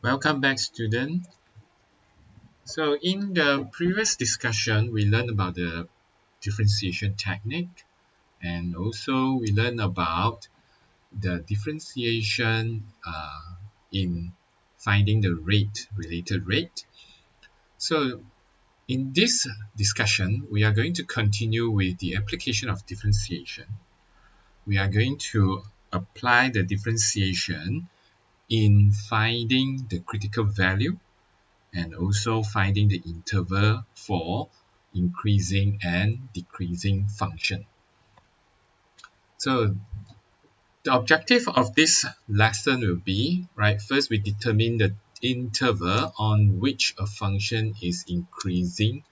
Welcome back, student. So in the previous discussion, we learned about the differentiation technique, and also we learned about the differentiation in finding the related rate. So in this discussion, we are going to continue with the application of differentiation. We are going to apply the differentiation in finding the critical value and also finding the interval for increasing and decreasing function. So the objective of this lesson will be, right, first we determine the interval on which a function is increasing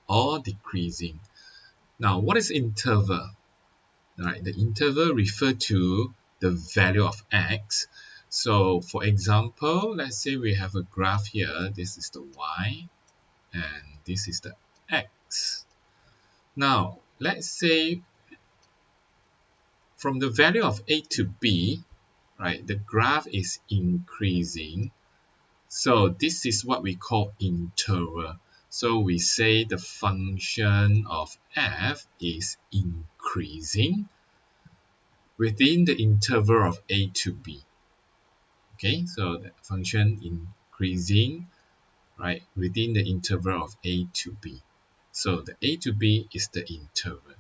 or decreasing. Now, what is interval? Right, the interval refer to the value of x. So for example, let's say we have a graph here. This is the y and this is the x. Now, let's say from the value of a to b, right, the graph is increasing. So this is what we call interval. So we say the function of f is increasing within the interval of a to b. Okay, so the function increasing, right, within the interval of a to b. So the a to b is the interval.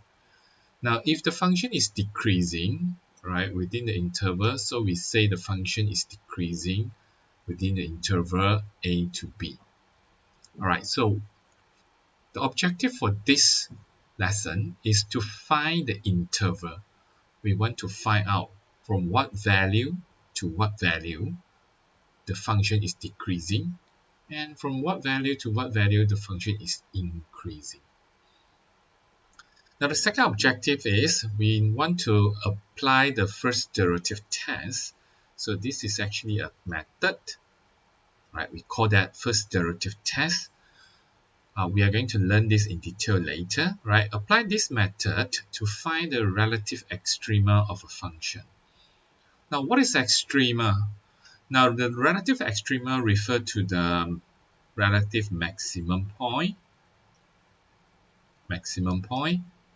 Now, if the function is decreasing, right, within the interval, so we say the function is decreasing within the interval a to b. All right, so the objective for this lesson is to find the interval. We want to find out from what value to what value the function is decreasing, and from what value to what value the function is increasing. Now, the second objective is we want to apply the first derivative test. So this is actually a method, right? We call that first derivative test. We are going to learn this in detail later, right? Apply this method to find the relative extrema of a function. Now, what is extrema? Now, the relative extrema refer to the relative maximum point,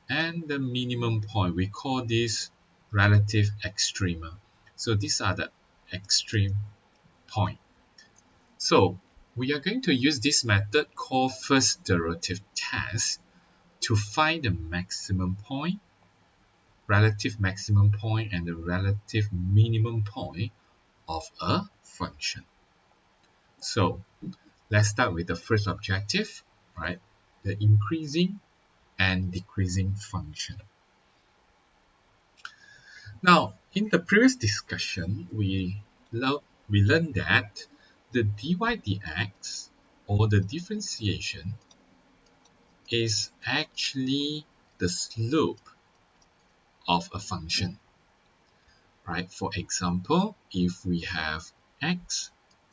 and the minimum point. We call this relative extrema. So these are the extreme point. So we are going to use this method called first derivative test to find the maximum point, relative maximum point, and the relative minimum point of a function. So let's start with the first objective, right? The increasing and decreasing function. Now, in the previous discussion, we learned that the dy dx, or the differentiation, is actually the slope of a function, right? For example, if we have x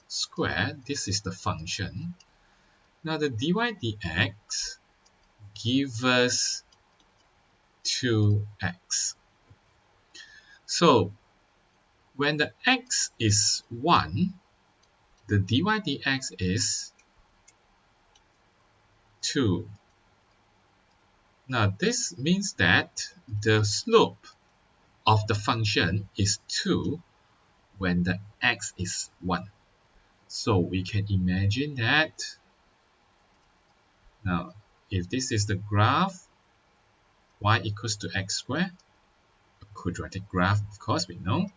squared, this is the function. Now, the dy dx gives us 2x. So when the x is 1, the dy dx is 2. Now this means that the slope of the function is 2 when the x is 1. So we can imagine that, now if this is the graph, y equals to x squared, a quadratic graph, of course we know.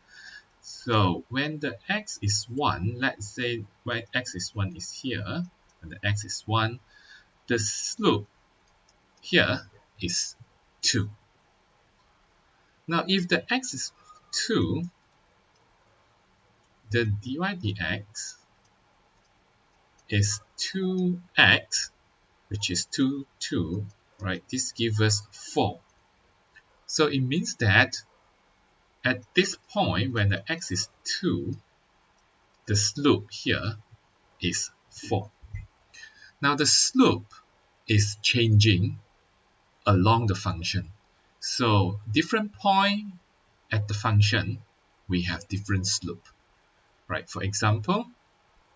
So when the x is 1, let's say when x is 1 is here, when the x is 1, the slope here is 2. Now if the x is 2, the dy dx is 2x, which is 2, right? This gives us 4. So it means that at this point, when the x is 2, the slope here is 4. Now the slope is changing along the function. So different point at the function, we have different slope, right? For example,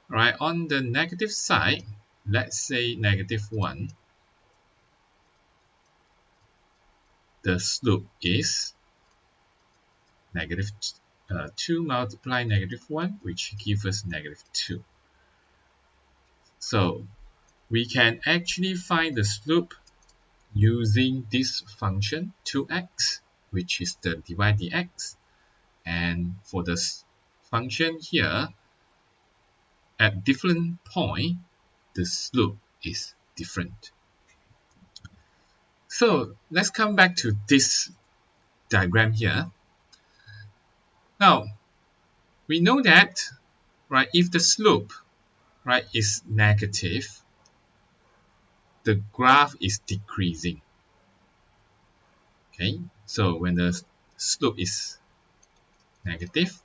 Right, on the negative side, let's say -1, the slope is negative 2 multiply -1, which gives us -2. So we can actually find the slope using this function 2x, which is the dy dx. And for the function here, at different point, the slope is different. So let's come back to this diagram here. Now, we know that, right, if the slope, right, is negative, the graph is decreasing. Okay, so when the slope is negative,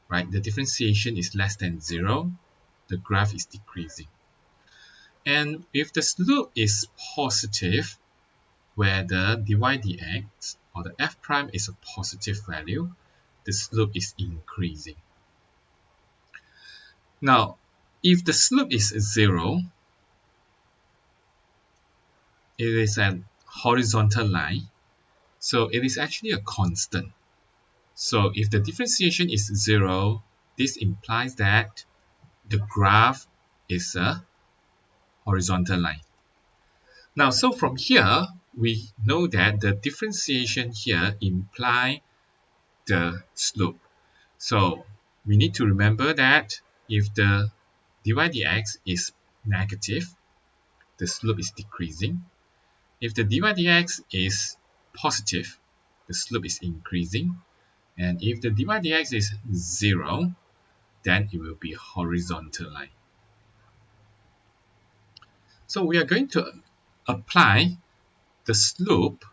right, the differentiation is less than 0, the graph is decreasing. And if the slope is positive, where the dy dx or the f prime is a positive value, the slope is increasing. Now, if the slope is 0, it is an horizontal line, so it is actually a constant. So if the differentiation is 0, this implies that the graph is a horizontal line. Now, so from here, we know that the differentiation here implies the slope. So we need to remember that if the dy dx is negative, the slope is decreasing. If the dy dx is positive, the slope is increasing. And if the dy dx is 0, then it will be a horizontal line. So we are going to apply the slope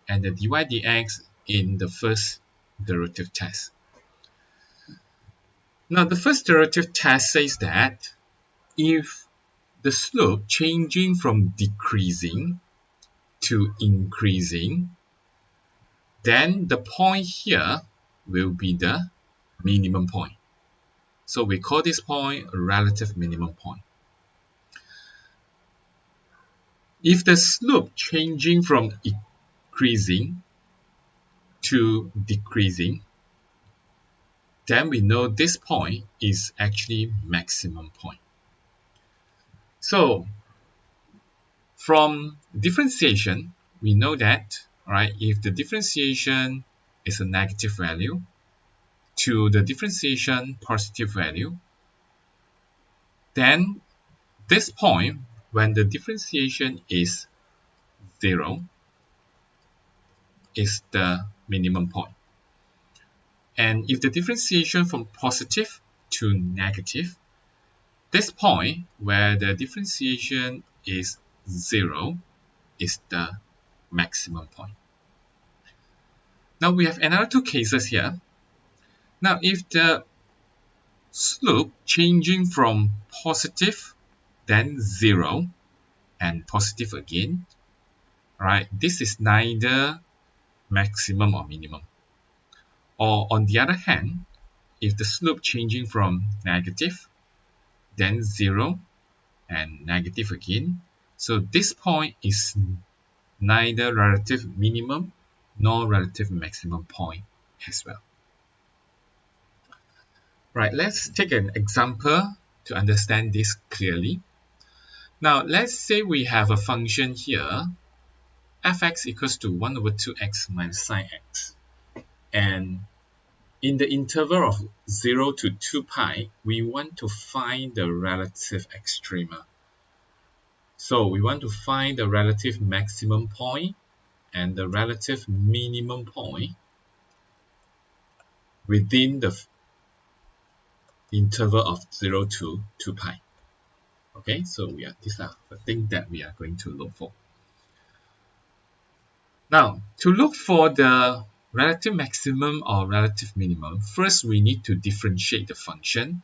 and the dy dx in the first derivative test. Now, the first derivative test says that if the slope changing from decreasing to increasing, then the point here will be the minimum point. So we call this point a relative minimum point. If the slope changing from increasing to decreasing, then we know this point is actually maximum point. So from differentiation, we know that, right, if the differentiation is a negative value to the differentiation positive value, then this point, when the differentiation is 0, is the minimum point. And if the differentiation from positive to negative, this point where the differentiation is 0 is the maximum point. Now we have another two cases here. Now if the slope changing from positive, then 0, and positive again, right? This is neither maximum or minimum. Or on the other hand, if the slope changing from negative, then 0, and negative again, so this point is neither relative minimum nor relative maximum point as well. Right, let's take an example to understand this clearly. Now, let's say we have a function here, fx equals to 1 over 2x minus sine x. And in the interval of 0 to 2 pi, we want to find the relative extrema. So we want to find the relative maximum point and the relative minimum point within the interval of 0 to 2 pi. Okay, so these are the things that we are going to look for. Now, to look for the relative maximum or relative minimum, first we need to differentiate the function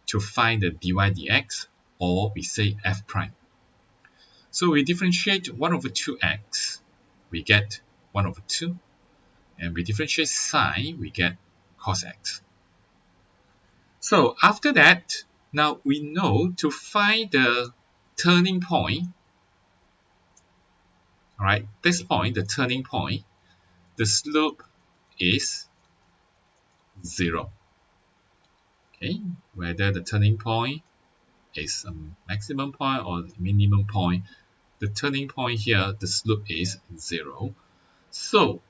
to find the dy dx, or we say f prime. So we differentiate 1 over 2x, we get 1 over 2, and we differentiate sine, we get cos x. So after that, Now we know to find the turning point, all right, this point, the turning point, the slope is 0. Okay, whether the turning point is a maximum point or minimum point, the turning point here, the slope is 0. So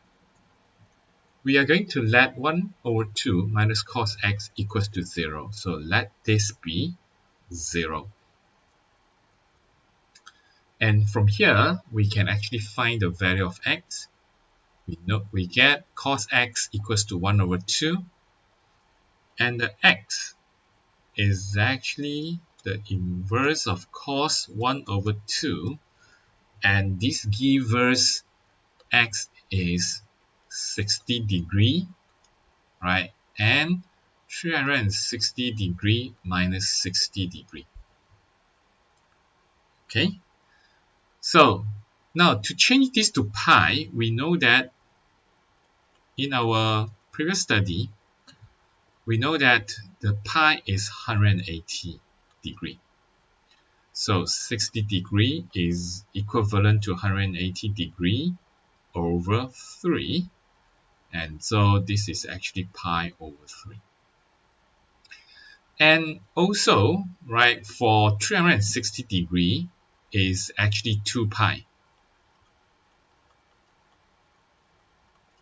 we are going to let 1 over 2 minus cos x equals to 0. So let this be 0. And from here, we can actually find the value of x. We get cos x equals to 1 over 2. And the x is actually the inverse of cos 1 over 2. And this gives us x is 60 degree, right? And 360 degree minus 60 degree. Okay, so now to change this to pi, we know that in our previous study, we know that the pi is 180 degree. So 60 degree is equivalent to 180 degree over 3. And so this is actually pi over 3. And also, right, for 360 degree is actually 2 pi.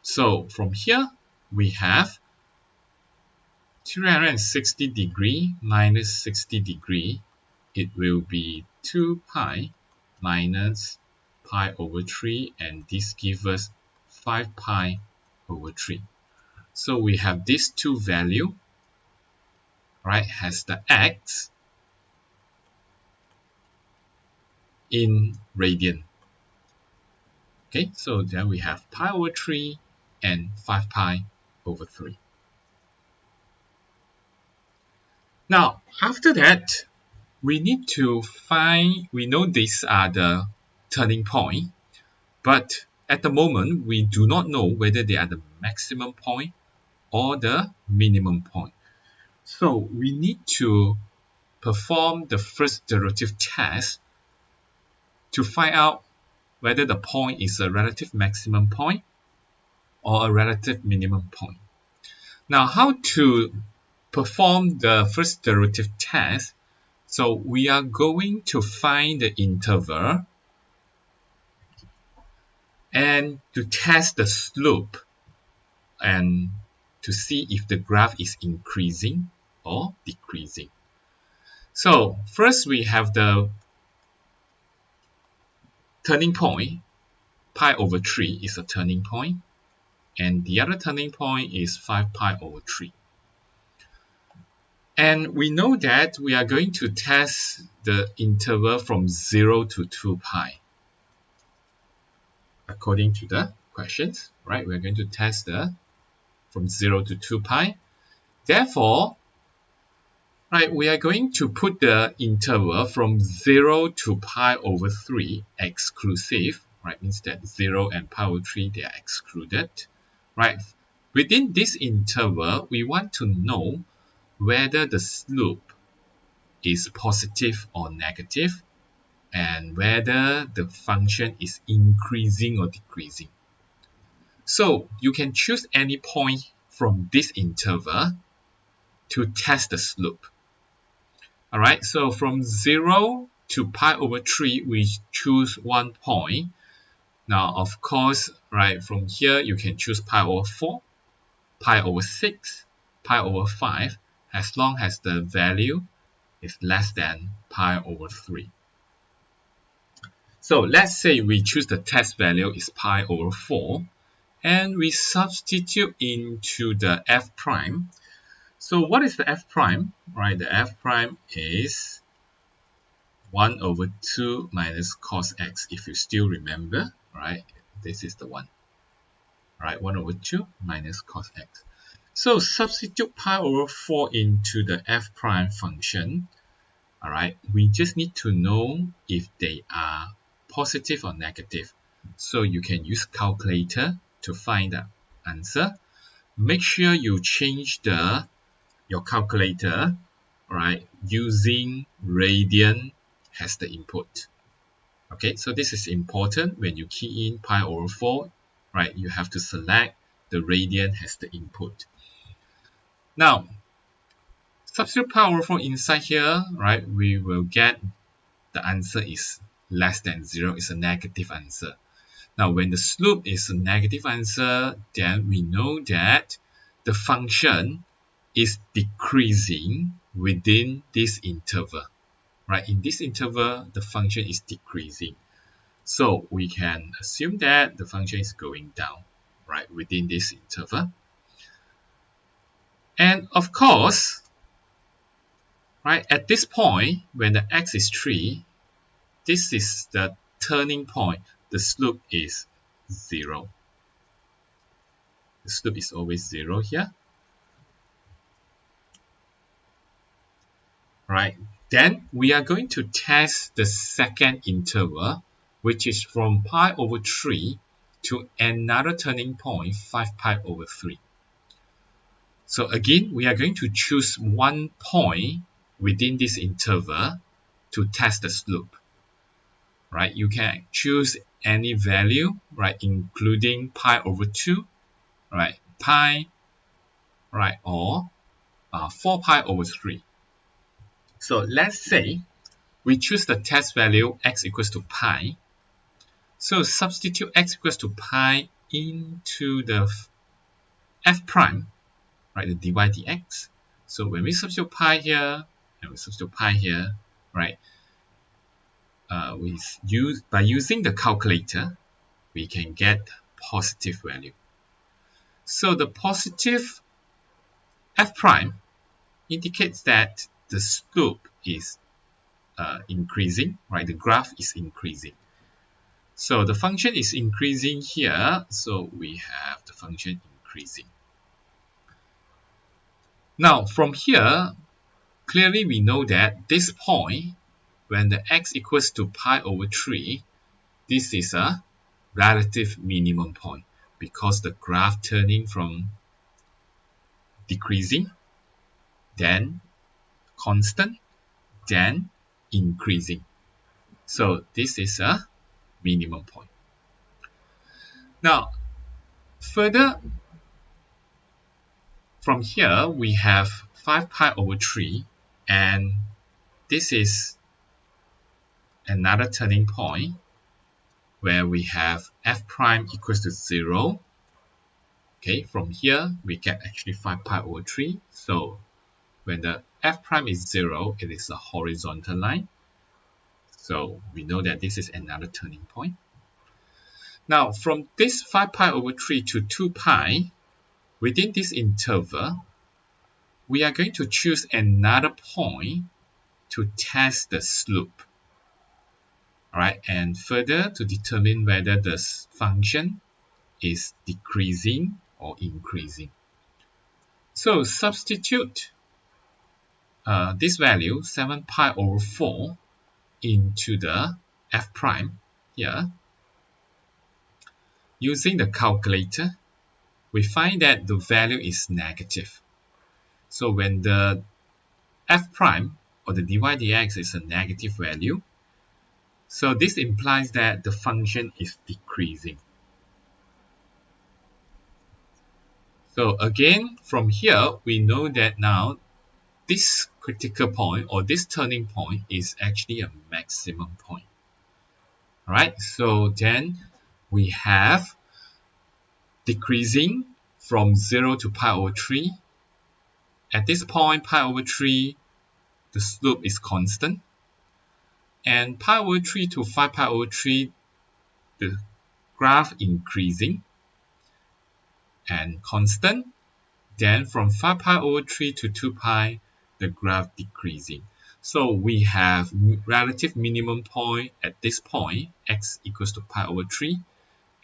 So from here, we have 360 degree minus 60 degree. It will be 2 pi minus pi over 3, and this gives us 5 pi over 3. So we have these two value, right, has the x in radian. Okay, so then we have pi over 3 and 5 pi over 3. Now, after that, we need to find, we know these are the turning point, but at the moment, we do not know whether they are the maximum point or the minimum point. So we need to perform the first derivative test to find out whether the point is a relative maximum point or a relative minimum point. Now, how to perform the first derivative test? So we are going to find the interval and to test the slope and to see if the graph is increasing or decreasing. So first we have the turning point. Pi over 3 is a turning point, and the other turning point is 5 pi over 3. And we know that we are going to test the interval from 0 to 2 pi. According to the questions, right? We're going to test the from 0 to 2 pi. Therefore, right, we are going to put the interval from 0 to pi over 3 exclusive, right? Means that 0 and pi over 3, they are excluded, right? Within this interval, we want to know whether the slope is positive or negative and whether the function is increasing or decreasing. So you can choose any point from this interval to test the slope. All right, so from 0 to pi over 3, we choose one point. Now, of course, right, from here, you can choose pi over 4, pi over 6, pi over 5, as long as the value is less than pi over 3. So let's say we choose the test value is pi over 4, and we substitute into the f prime. So what is the f prime? Right, the f prime is 1 over 2 minus cos x, if you still remember, right? This is the one, right? 1 over 2 minus cos x. So substitute pi over 4 into the f prime function. All right, we just need to know if they are positive or negative. So you can use calculator to find the answer. Make sure you change your calculator, right, using radian as the input. Okay, so this is important. When you key in pi over 4, right, you have to select the radian as the input. Now, substitute pi over 4 inside here, right, we will get the answer is less than 0, is a negative answer. Now, when the slope is a negative answer, then we know that the function is decreasing within this interval. Right, in this interval, the function is decreasing. So we can assume that the function is going down, right, within this interval. And of course, right, at this point, when the x is 3, this is the turning point. The slope is 0. The slope is always 0 here. Right, then we are going to test the second interval, which is from pi over 3 to another turning point, 5 pi over 3. So again, we are going to choose one point within this interval to test the slope. Right, you can choose any value, right, including pi over 2, right, pi, right, or 4 pi over 3. So let's say we choose the test value x equals to pi. So substitute x equals to pi into the f prime, right, the dy dx. So when we substitute pi here and we substitute pi here, right, by using the calculator, we can get positive value. So the positive f prime indicates that the slope is increasing, right? The graph is increasing. So the function is increasing here, so we have the function increasing. Now from here, clearly we know that this point, when the x equals to pi over 3, this is a relative minimum point because the graph turning from decreasing, then constant, then increasing. So this is a minimum point. Now, further from here, we have 5 pi over 3, and this is another turning point where we have f prime equals to 0. Okay, from here, we get actually 5 pi over 3. So when the f prime is 0, it is a horizontal line. So we know that this is another turning point. Now, from this 5 pi over 3 to 2 pi, within this interval, we are going to choose another point to test the slope. All right, and further to determine whether the function is decreasing or increasing. So substitute this value, 7 pi over 4, into the f prime here. Using the calculator, we find that the value is negative. So when the f prime or the dy dx is a negative value, so this implies that the function is decreasing. So again, from here, we know that now this critical point or this turning point is actually a maximum point. All right, so then we have decreasing from 0 to pi over 3. At this point, pi over 3, the slope is constant. And pi over 3 to 5 pi over 3, the graph increasing and constant. Then from 5 pi over 3 to 2 pi, the graph decreasing. So we have relative minimum point at this point, x equals to pi over 3,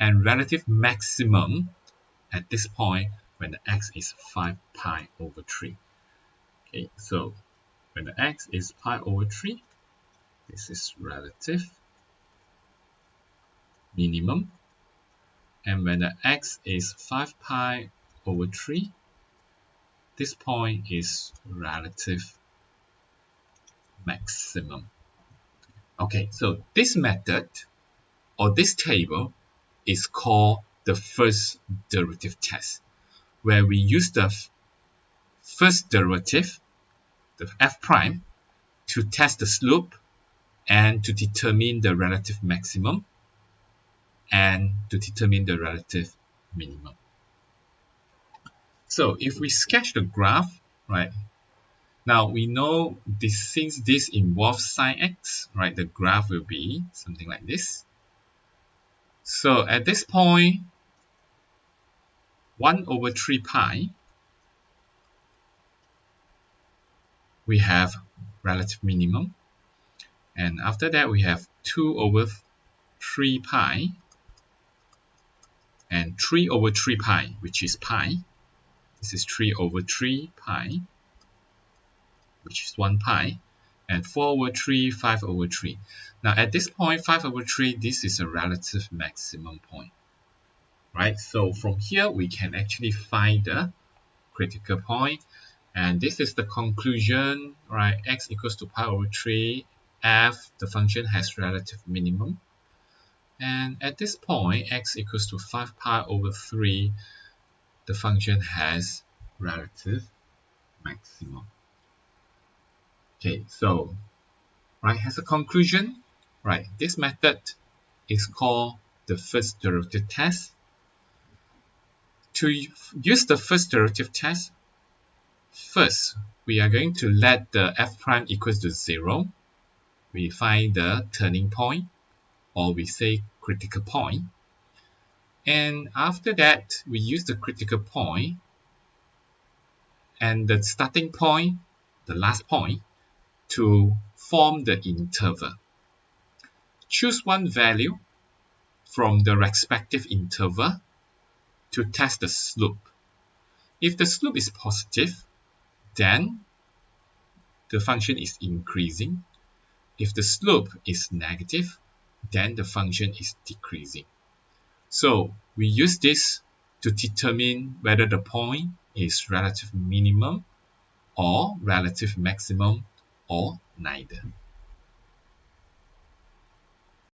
and relative maximum at this point when the x is 5 pi over 3. Okay, so when the x is pi over 3, this is relative minimum. And when the x is 5 pi over 3, this point is relative maximum. Okay, so this method or this table is called the first derivative test, where we use the first derivative, the f prime, to test the slope and to determine the relative maximum and to determine the relative minimum. So if we sketch the graph, right, now we know this, since this involves sine x, right, the graph will be something like this. So at this point, 1 over 3 pi, we have relative minimum. And after that, we have 2 over 3 pi and 3 over 3 pi, which is pi. This is 3 over 3 pi, which is 1 pi. And 4 over 3, 5 over 3. Now at this point, 5 over 3, this is a relative maximum point. Right? So from here, we can actually find the critical point. And this is the conclusion, right? X equals to pi over 3. F, the function has relative minimum. And at this point, x equals to 5 pi over 3, the function has relative maximum. Okay, so, right, as a conclusion, right, this method is called the first derivative test. To use the first derivative test, first, we are going to let the f prime equals to 0. We find the turning point, or we say critical point. And after that, we use the critical point and the starting point, the last point, to form the interval. Choose one value from the respective interval to test the slope. If the slope is positive, then the function is increasing. If the slope is negative, then the function is decreasing. So we use this to determine whether the point is relative minimum or relative maximum or neither.